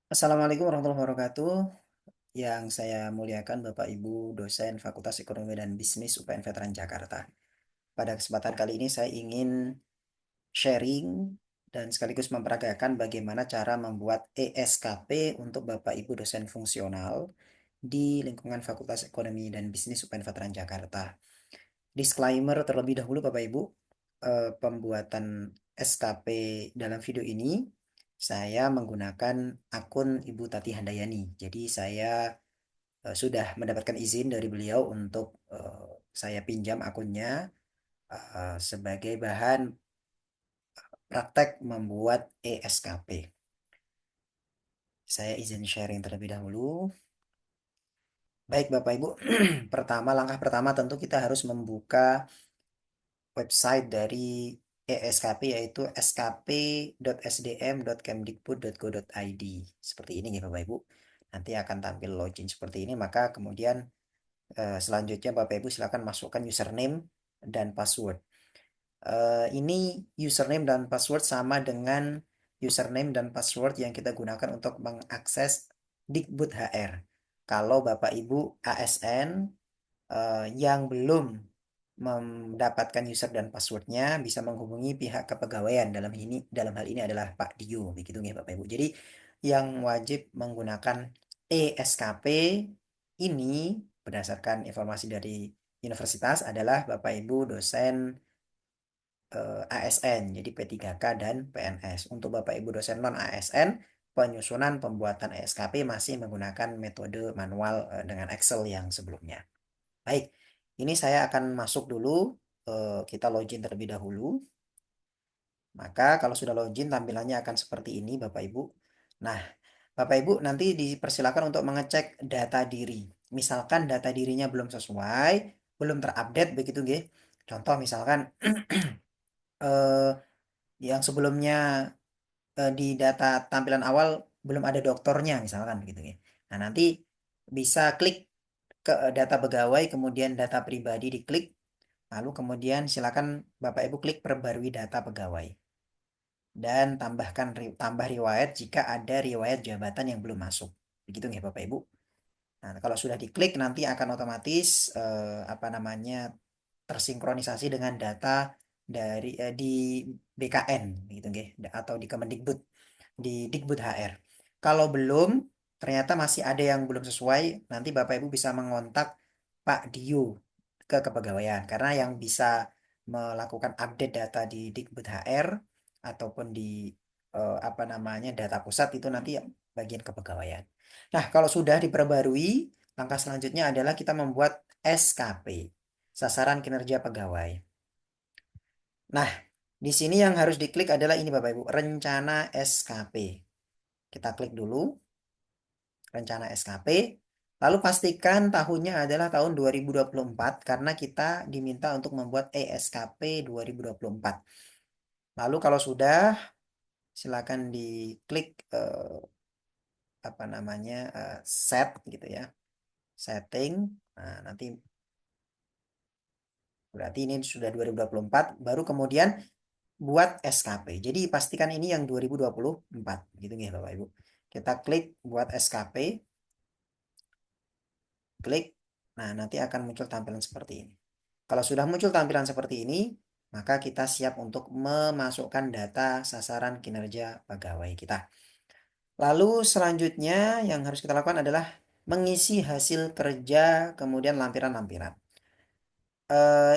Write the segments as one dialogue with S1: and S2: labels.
S1: Assalamualaikum warahmatullahi wabarakatuh. Yang saya muliakan Bapak Ibu dosen Fakultas Ekonomi dan Bisnis UPN Veteran Jakarta. Pada kesempatan kali ini saya ingin sharing dan sekaligus memperagakan bagaimana cara membuat ESKP untuk Bapak Ibu dosen fungsional di lingkungan Fakultas Ekonomi dan Bisnis UPN Veteran Jakarta. Disclaimer terlebih dahulu Bapak Ibu, pembuatan SKP dalam video ini saya menggunakan akun Ibu Tati Handayani. Jadi saya sudah mendapatkan izin dari beliau untuk saya pinjam akunnya sebagai bahan praktek membuat ESKP. Saya izin sharing terlebih dahulu. Baik Bapak Ibu, langkah pertama tentu kita harus membuka website dari ESKP yaitu skp.sdm.kemdikbud.go.id. Seperti ini ya Bapak Ibu. Nanti akan tampil login seperti ini, maka kemudian selanjutnya Bapak Ibu silakan masukkan username dan password. Ini username dan password sama dengan username dan password yang kita gunakan untuk mengakses Dikbud HR. Kalau Bapak Ibu ASN yang belum mendapatkan user dan passwordnya bisa menghubungi pihak kepegawaian, dalam hal ini adalah Pak Dio, begitu ya Bapak Ibu. Jadi yang wajib menggunakan ESKP ini berdasarkan informasi dari universitas adalah Bapak Ibu dosen ASN, jadi P3K dan PNS. Untuk Bapak Ibu dosen non ASN, penyusunan pembuatan ESKP masih menggunakan metode manual dengan Excel yang sebelumnya. Baik, ini saya akan masuk dulu, kita login terlebih dahulu. Maka kalau sudah login tampilannya akan seperti ini Bapak Ibu. Nah, Bapak Ibu nanti dipersilakan untuk mengecek data diri. Misalkan data dirinya belum sesuai, belum terupdate begitu nggih. Contoh misalkan eh, yang sebelumnya di data tampilan awal belum ada doktornya misalkan begitu ya. Nah, nanti bisa klik ke data pegawai, kemudian data pribadi diklik, lalu kemudian silakan Bapak Ibu klik perbarui data pegawai dan tambah riwayat jika ada riwayat jabatan yang belum masuk. Begitu ya Bapak Ibu. Nah, kalau sudah diklik nanti akan otomatis apa namanya tersinkronisasi dengan data di BKN gitu nggih, atau di Kemendikbud, di Dikbud HR. Kalau belum, ternyata masih ada yang belum sesuai, nanti Bapak Ibu bisa mengontak Pak Dio ke kepegawaian karena yang bisa melakukan update data di Dikbud HR ataupun di apa namanya data pusat itu nanti bagian kepegawaian. Nah, kalau sudah diperbarui, langkah selanjutnya adalah kita membuat SKP, sasaran kinerja pegawai. Nah, di sini yang harus diklik adalah ini Bapak Ibu, rencana SKP. Kita klik dulu rencana SKP. Lalu pastikan tahunnya adalah tahun 2024 karena kita diminta untuk membuat ESKP 2024. Lalu kalau sudah, silakan diklik apa namanya set gitu ya, setting. Nah, nanti berarti ini sudah 2024, baru kemudian buat SKP. Jadi pastikan ini yang 2024 gitu ya Bapak Ibu. Kita klik buat SKP, klik. Nah, nanti akan muncul tampilan seperti ini. Kalau sudah muncul tampilan seperti ini, maka kita siap untuk memasukkan data sasaran kinerja pegawai kita. Lalu selanjutnya yang harus kita lakukan adalah mengisi hasil kerja, kemudian lampiran-lampiran.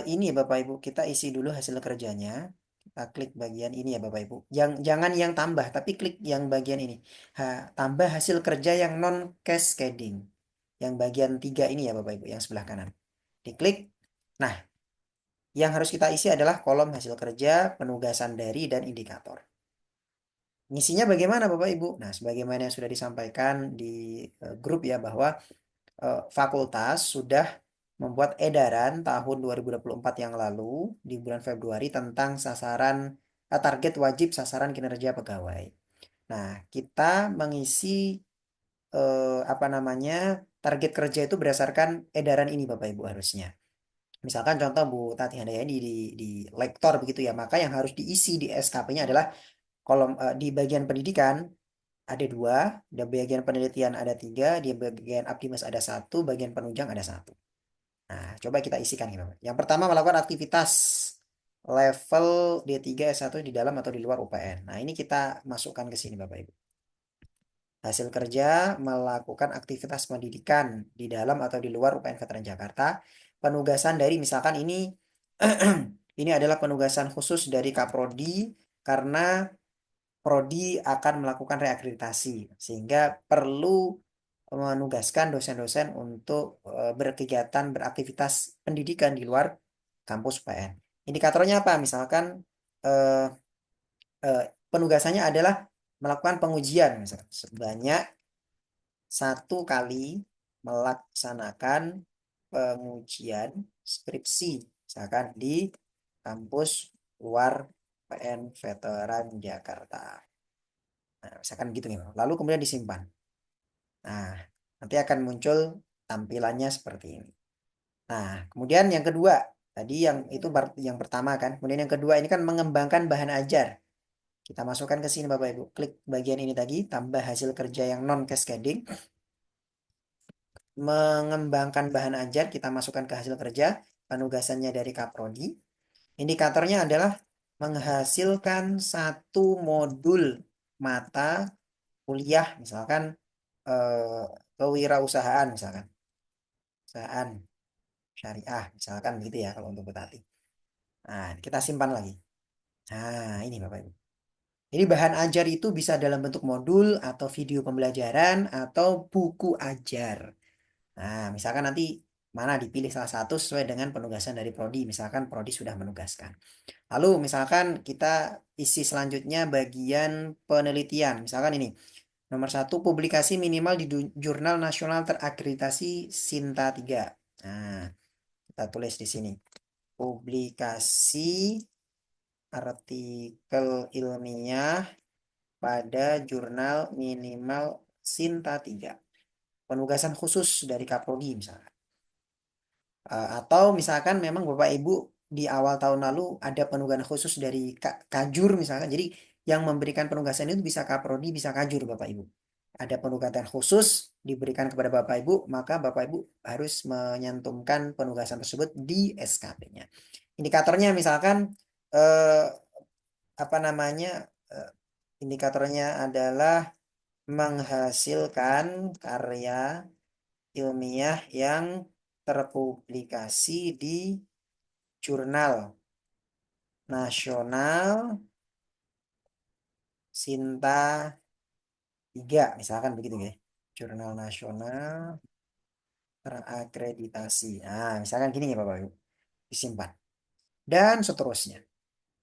S1: Ini ya Bapak Ibu, kita isi dulu hasil kerjanya. Kita klik bagian ini ya Bapak Ibu. Jangan yang tambah, tapi klik yang bagian ini. Tambah hasil kerja yang non cascading. Yang bagian 3 ini ya Bapak Ibu, yang sebelah kanan. Diklik. Nah, yang harus kita isi adalah kolom hasil kerja, penugasan dari, dan indikator. Ngisinya bagaimana Bapak Ibu? Nah, sebagaimana yang sudah disampaikan di grup ya, bahwa fakultas sudah membuat edaran tahun 2024 yang lalu di bulan Februari tentang target wajib sasaran kinerja pegawai. Nah, kita mengisi apa namanya target kerja itu berdasarkan edaran ini Bapak Ibu harusnya. Misalkan contoh Bu Tati Handayani di lektor begitu ya, maka yang harus diisi di SKP-nya adalah kolom di bagian pendidikan ada dua, di bagian penelitian ada tiga, di bagian Abdimas ada satu, bagian penunjang ada satu. Nah, coba kita isikan gitu. Yang pertama melakukan aktivitas level D3 S1 di dalam atau di luar UPN. Nah, ini kita masukkan ke sini Bapak Ibu. Hasil kerja melakukan aktivitas pendidikan di dalam atau di luar UPN Veteran Jakarta. Penugasan dari misalkan ini ini adalah penugasan khusus dari Kaprodi karena Prodi akan melakukan reakreditasi sehingga perlu menugaskan dosen-dosen untuk berkegiatan beraktivitas pendidikan di luar kampus UPN. Indikatornya apa? Misalkan eh, penugasannya adalah melakukan pengujian misalkan, sebanyak satu kali melaksanakan pengujian skripsi misalkan di kampus luar PN Veteran Jakarta. Nah, misalkan gitu nih. Lalu kemudian disimpan. Nah, nanti akan muncul tampilannya seperti ini. Nah, kemudian yang kedua, tadi yang itu yang pertama kan. Kemudian yang kedua ini kan mengembangkan bahan ajar. Kita masukkan ke sini Bapak Ibu. Klik bagian ini tadi, tambah hasil kerja yang non cascading. Mengembangkan bahan ajar, kita masukkan ke hasil kerja. Penugasannya dari Kaprodi. Indikatornya adalah menghasilkan satu modul mata kuliah, misalkan eh, kewirausahaan, misalkan. Perusahaan syariah, misalkan begitu ya kalau untuk Betati. Nah, kita simpan lagi. Nah, ini Bapak Ibu. Jadi bahan ajar itu bisa dalam bentuk modul atau video pembelajaran atau buku ajar. Nah, misalkan nanti mana dipilih salah satu sesuai dengan penugasan dari prodi. Misalkan prodi sudah menugaskan. Lalu misalkan kita isi selanjutnya bagian penelitian. Misalkan ini nomor satu publikasi minimal di jurnal nasional terakreditasi Sinta 3. Nah, kita tulis di sini. Publikasi artikel ilmiah pada jurnal minimal Sinta 3. Penugasan khusus dari Kaprodi misalnya. Atau misalkan memang Bapak Ibu di awal tahun lalu ada penugasan khusus dari Kajur misalkan. Jadi yang memberikan penugasan itu bisa Kaprodi, bisa Kajur Bapak Ibu. Ada penugasan khusus diberikan kepada Bapak Ibu, maka Bapak Ibu harus menyantumkan penugasan tersebut di SKP-nya. Indikatornya misalkan eh, apa namanya? eh, Indikatornya adalah menghasilkan karya ilmiah yang terpublikasi di jurnal nasional Sinta 3 misalkan begitu ya. Jurnal nasional terakreditasi. Nah, misalkan gini ya Bapak Ibu. Disimpan. Dan seterusnya.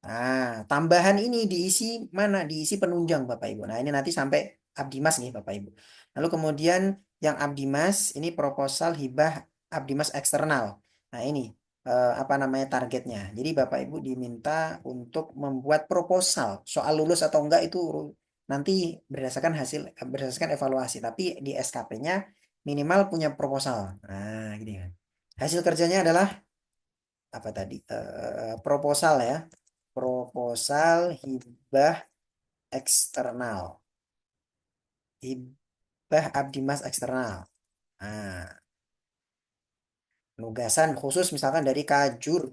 S1: Nah, tambahan ini diisi mana? Diisi penunjang Bapak Ibu. Nah, ini nanti sampai Abdimas nih Bapak Ibu. Lalu kemudian yang Abdimas ini proposal hibah Abdimas eksternal. Nah, ini apa namanya targetnya. Jadi Bapak Ibu diminta untuk membuat proposal. Soal lulus atau enggak itu nanti berdasarkan berdasarkan evaluasi, tapi di SKP-nya minimal punya proposal. Nah, gini kan. Hasil kerjanya adalah apa tadi proposal ya, proposal hibah eksternal, hibah Abdimas eksternal. Nah, penugasan khusus misalkan dari Kajur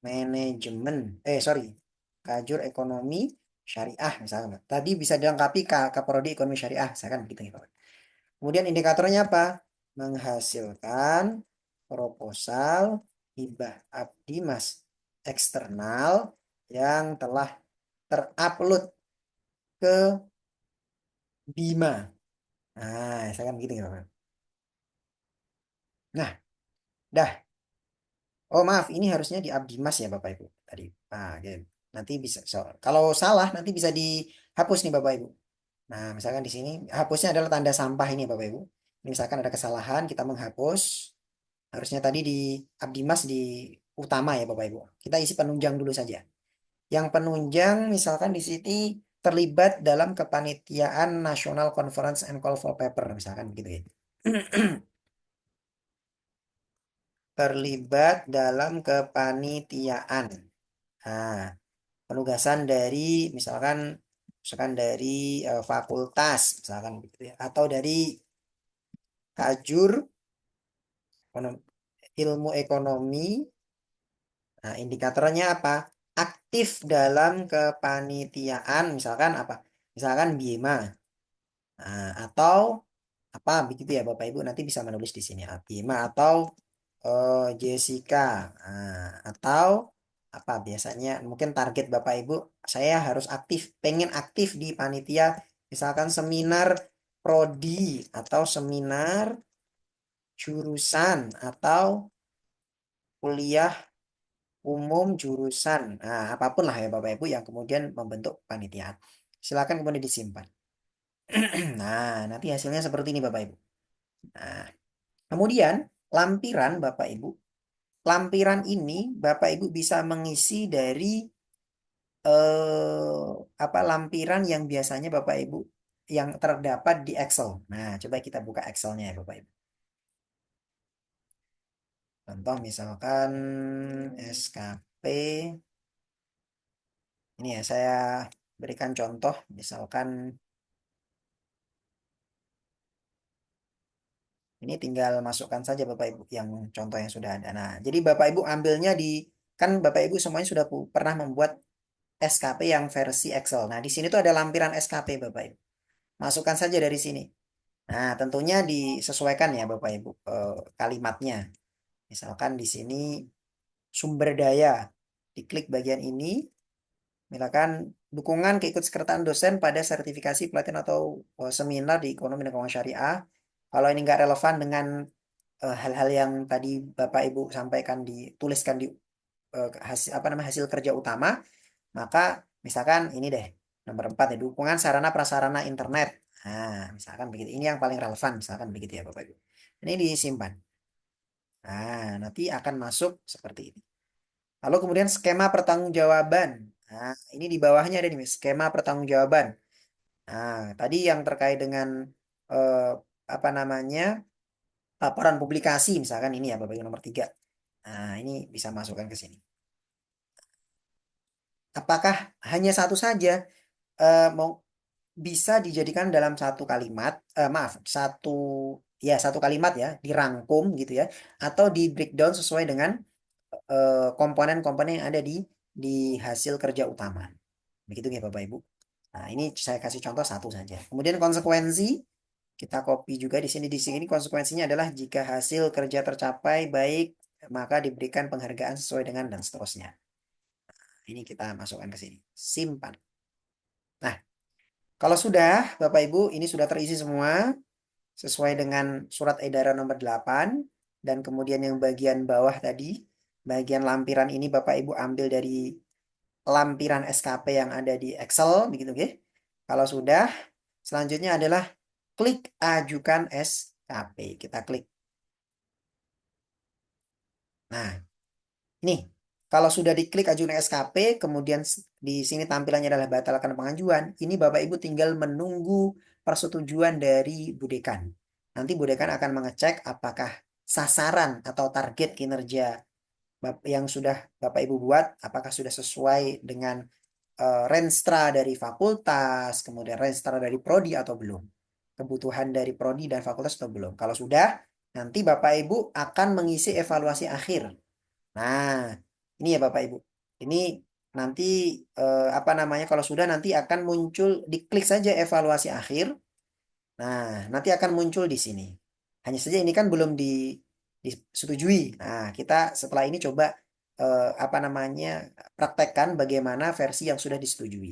S1: manajemen, sorry, Kajur ekonomi syariah misalkan. Tadi bisa dilengkapi Kaprodi ekonomi syariah misalkan begitu ya Pak. Kemudian indikatornya apa? Menghasilkan proposal hibah Abdimas eksternal yang telah terupload ke Bima. Nah, saya kan begitu ya, Pak. Nah, dah. Oh, maaf, ini harusnya di Abdimas ya, Bapak Ibu. Tadi. Nah, oke. Nanti bisa. Kalau salah, nanti bisa dihapus nih, Bapak Ibu. Nah, misalkan di sini, hapusnya adalah tanda sampah ini, Bapak Ibu. Ini misalkan ada kesalahan, kita menghapus. Harusnya tadi di Abdimas di utama ya, Bapak Ibu. Kita isi penunjang dulu saja. Yang penunjang, misalkan di sini terlibat dalam kepanitiaan National Conference and Call for Paper, misalkan gitu ya. Terlibat dalam kepanitiaan. Nah, penugasan dari misalkan misalkan dari fakultas, misalkan begitu ya, atau dari kajur ilmu ekonomi. Nah, indikatornya apa? Aktif dalam kepanitiaan, misalkan apa? Misalkan Bima. Nah, atau apa begitu ya Bapak Ibu nanti bisa menulis di sini Bima atau Jessica. Nah, atau apa biasanya mungkin target Bapak Ibu saya harus aktif, pengen aktif di panitia misalkan seminar prodi atau seminar jurusan atau kuliah umum jurusan. Nah, apapun lah ya Bapak Ibu yang kemudian membentuk panitiaan. Silakan kemudian disimpan. Nah, nanti hasilnya seperti ini Bapak Ibu. Nah, kemudian lampiran Bapak Ibu, lampiran ini Bapak Ibu bisa mengisi dari apa lampiran yang biasanya Bapak Ibu yang terdapat di Excel. Nah, coba kita buka Excelnya ya Bapak Ibu. Contoh misalkan SKP. Ini ya saya berikan contoh misalkan ini tinggal masukkan saja Bapak Ibu yang contoh yang sudah ada. Nah, jadi Bapak Ibu ambilnya di kan Bapak Ibu semuanya sudah pernah membuat SKP yang versi Excel. Nah, di sini tuh ada lampiran SKP Bapak Ibu. Masukkan saja dari sini. Nah, tentunya disesuaikan ya Bapak Ibu kalimatnya. Misalkan di sini sumber daya. Diklik bagian ini, misalkan dukungan keikutsertaan dosen pada sertifikasi pelatihan atau seminar di ekonomi dan keuangan syariah. Kalau ini nggak relevan dengan hal-hal yang tadi Bapak Ibu sampaikan dituliskan di hasil apa namanya hasil kerja utama, maka misalkan ini deh nomor 4 ya dukungan sarana prasarana internet. Nah, misalkan begitu. Ini yang paling relevan misalkan begitu ya Bapak Ibu. Ini disimpan. Nah, nanti akan masuk seperti ini. Lalu kemudian skema pertanggungjawaban. Nah, ini di bawahnya ada nih skema pertanggungjawaban. Nah, tadi yang terkait dengan eh, apa namanya laporan publikasi misalkan ini ya Bapak Ibu nomor 3. Nah, ini bisa masukkan ke sini. Apakah hanya satu saja mau bisa dijadikan dalam satu kalimat, maaf, satu kalimat ya, dirangkum gitu ya, atau di breakdown sesuai dengan komponen-komponen yang ada di hasil kerja utama. Begitu ya Bapak Ibu. Nah, ini saya kasih contoh satu saja. Kemudian konsekuensi kita copy juga di sini konsekuensinya adalah jika hasil kerja tercapai baik maka diberikan penghargaan sesuai dengan dan seterusnya. Ini kita masukkan ke sini. Simpan. Nah, kalau sudah Bapak Ibu ini sudah terisi semua sesuai dengan surat edaran nomor 8 dan kemudian yang bagian bawah tadi, bagian lampiran ini Bapak Ibu ambil dari lampiran SKP yang ada di Excel begitu oke. Kalau sudah, selanjutnya adalah klik ajukan SKP. Kita klik. Nah, ini kalau sudah diklik ajukan SKP, kemudian di sini tampilannya adalah batalkan pengajuan. Ini Bapak Ibu tinggal menunggu persetujuan dari Bu Dekan. Nanti Bu Dekan akan mengecek apakah sasaran atau target kinerja yang sudah Bapak Ibu buat, apakah sudah sesuai dengan renstra dari fakultas, kemudian renstra dari prodi atau belum. Kebutuhan dari prodi dan fakultas atau belum. Kalau sudah, nanti Bapak Ibu akan mengisi evaluasi akhir. Nah, ini ya Bapak Ibu. Ini nanti apa namanya kalau sudah nanti akan muncul diklik saja evaluasi akhir. Nah, nanti akan muncul di sini. Hanya saja ini kan belum disetujui. Nah, kita setelah ini coba apa namanya praktekkan bagaimana versi yang sudah disetujui.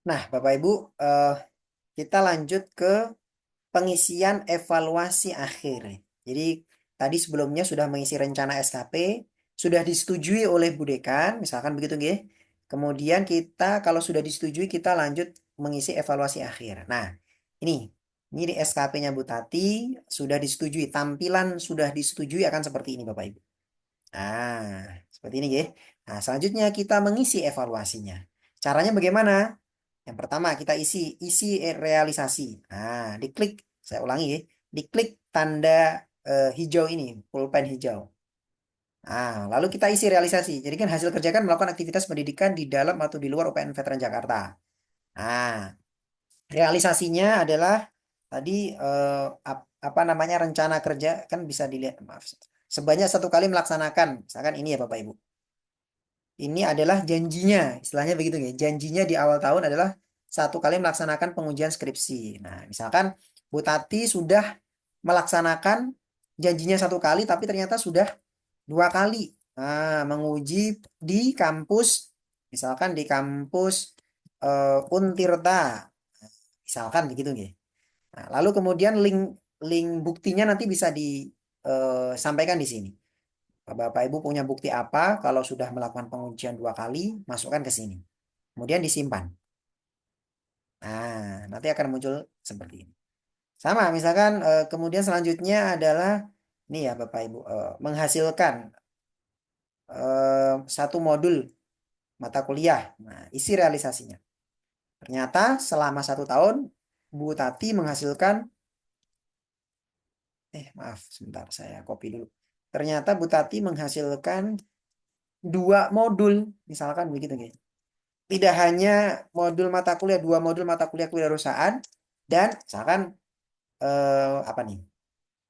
S1: Nah, Bapak Ibu, kita lanjut ke pengisian evaluasi akhir. Jadi tadi sebelumnya sudah mengisi rencana SKP, sudah disetujui oleh Bu Dekan, misalkan begitu nggih. Kemudian kita kalau sudah disetujui kita lanjut mengisi evaluasi akhir. Nah, ini ini di SKP-nya Bu Tati sudah disetujui, tampilan sudah disetujui akan seperti ini Bapak Ibu. Nah, seperti ini nggih. Nah, selanjutnya kita mengisi evaluasinya. Caranya bagaimana? Yang pertama kita isi realisasi. Nah, diklik, saya ulangi ya, diklik tanda hijau ini, pulpen hijau. Nah, lalu kita isi realisasi. Jadi kan hasil kerja kan melakukan aktivitas pendidikan di dalam atau di luar UPN Veteran Jakarta. Nah, realisasinya adalah tadi apa namanya rencana kerja kan bisa dilihat, maaf, sebanyak 1 kali melaksanakan. Misalkan ini ya Bapak Ibu. Ini adalah janjinya, istilahnya begitu ya. Janjinya di awal tahun adalah 1 kali melaksanakan pengujian skripsi. Nah, misalkan Bu Tati sudah melaksanakan janjinya 1 kali, tapi ternyata sudah 2 kali. Nah, menguji di kampus, misalkan di kampus Untirta, misalkan begitu ya. Nah, lalu kemudian link link buktinya nanti bisa disampaikan di sini. Bapak Ibu punya bukti apa kalau sudah melakukan pengujian 2 kali, masukkan ke sini. Kemudian disimpan. Nah, nanti akan muncul seperti ini. Sama, misalkan kemudian selanjutnya adalah ini ya Bapak Ibu, menghasilkan 1 modul mata kuliah. Nah, isi realisasinya. Ternyata selama 1 tahun Bu Tati menghasilkan, maaf, sebentar saya copy dulu. Ternyata Bu Tati menghasilkan 2 modul, misalkan begitu guys. Tidak hanya modul mata kuliah, 2 modul mata kuliah kewirausahaan dan misalkan apa nih?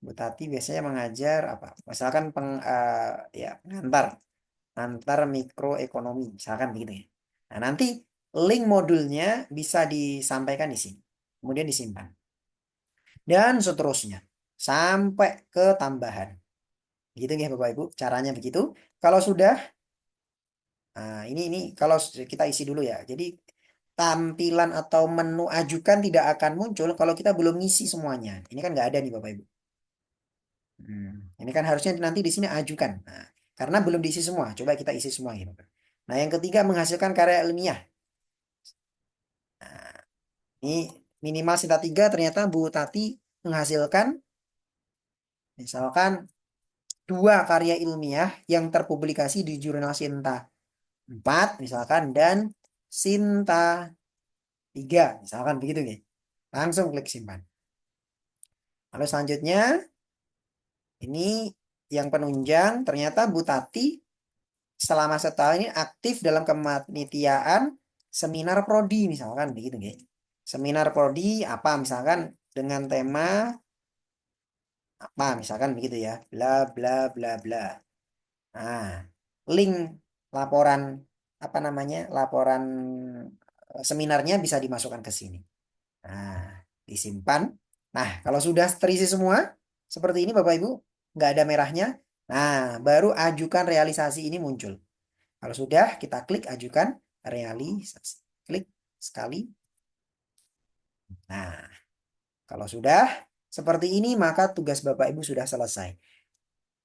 S1: Bu Tati biasanya mengajar apa? Misalkan ya pengantar, antar mikroekonomi, misalkan begitu ya. Nah, nanti link modulnya bisa disampaikan di sini. Kemudian disimpan. Dan seterusnya sampai ke tambahan. Gitu ya Bapak Ibu, caranya begitu. Kalau sudah, nah ini kalau kita isi dulu ya. Jadi tampilan atau menu ajukan tidak akan muncul kalau kita belum ngisi semuanya. Ini kan nggak ada nih Bapak Ibu. Ini kan harusnya nanti di sini ajukan. Nah, karena belum diisi semua, coba kita isi semua gitu. Nah, yang ketiga menghasilkan karya ilmiah. Nah, ini minimal Sinta 3 ternyata Bu Tati menghasilkan misalkan 2 karya ilmiah yang terpublikasi di jurnal Sinta 4 misalkan dan Sinta 3 misalkan begitu nih. Langsung klik simpan. Lalu selanjutnya ini yang penunjang ternyata Bu Tati selama setahun ini aktif dalam kepanitiaan seminar prodi misalkan begitu ya. Seminar prodi apa misalkan dengan tema apa misalkan begitu ya. Bla bla bla bla. Nah, link laporan apa namanya? Laporan seminarnya bisa dimasukkan ke sini. Nah, disimpan. Nah, kalau sudah terisi semua seperti ini Bapak Ibu, nggak ada merahnya. Nah, baru ajukan realisasi ini muncul. Kalau sudah, kita klik ajukan realisasi. Klik sekali. Nah, kalau sudah seperti ini, maka tugas Bapak Ibu sudah selesai.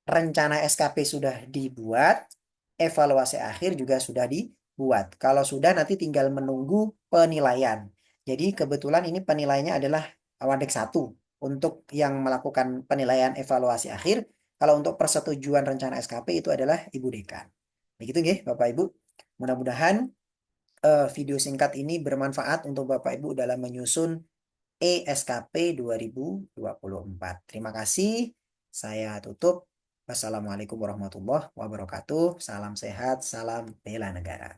S1: Rencana SKP sudah dibuat, evaluasi akhir juga sudah dibuat. Kalau sudah, nanti tinggal menunggu penilaian. Jadi kebetulan ini penilaiannya adalah Wadex 1 untuk yang melakukan penilaian evaluasi akhir. Kalau untuk persetujuan rencana SKP itu adalah Ibu Dekan. Begitu nggih, Bapak Ibu. Mudah-mudahan video singkat ini bermanfaat untuk Bapak Ibu dalam menyusun ESKP 2024. Terima kasih. Saya tutup. Wassalamualaikum warahmatullahi wabarakatuh. Salam sehat, salam bela negara.